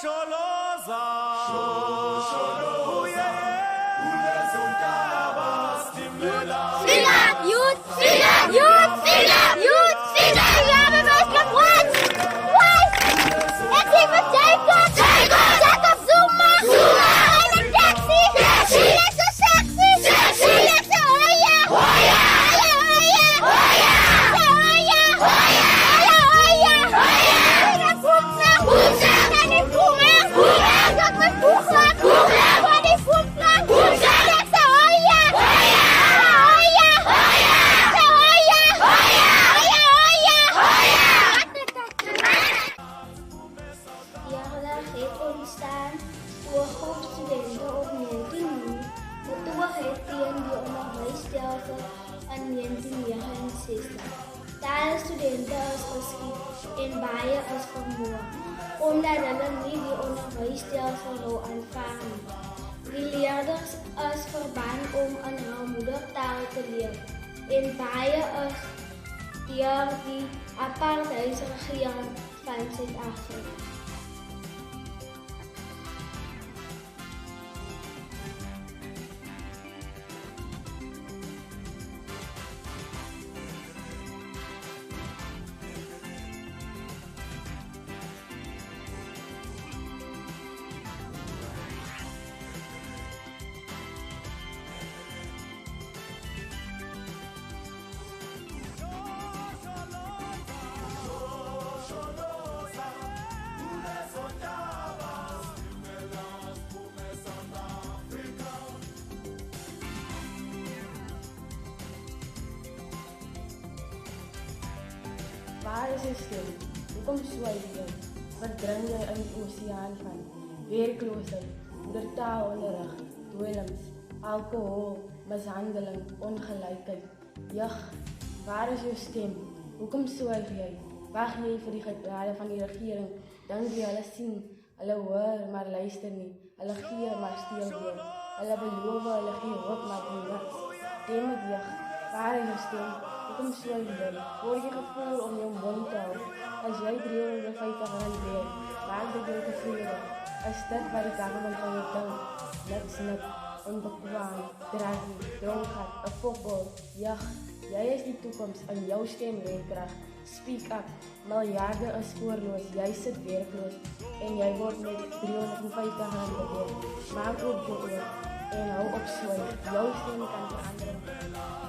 Shosholoza Uye Ulezondaba Stimela Youth! Jacob what? Let's hear for Jacob Zuma! And a taxi! Let's a sexy! Let's a Oya! Ontstaan door groepstudenten op 19 juni betoegheid tegen die onderwijsstelsel in 1969. Talle studenten is geskiet en baie is vermoor, omdat hulle nie die onderwijsstelsel nou aanvaar nie. Die leerders is verbân om in hul moedertaal te leer en baie is deur die apartheidsregering van Suid-Afrika. Waar is jou stem? Hoekom swyg jy? Wat dring jy in die oseaan van? Werkloosheid, moedertaalonderrig, dwelms, alcohol, mishandeling, ongelykheid. Jag, waar is jou stem? Hoekom swyg jy? Wag jy vir die gebede van die regering? Dink jy hulle sien, hulle hoor, maar luister nie. Hulle gee, maar steel weer. Hulle beloof, hulle gee hoop, maar doen niks. Stem met jag, waar is jou stem? Hoekom swyg jy? Word jy gevoel om jou mond te hou? As jy 350 rand weet, maak dit jou tevrede. Is dit wat die government van jou dink? Niks, onbekwaam, draggie, dronkheid, 'n foppel. Jag, jy is die toekoms in jou stem weerkrag. Speak up, miljarde is spoorloos, jy sit werkloos en jy word met 350 rand bedoel. Maak op jou oor en hou op swyg, jou stem kan verander.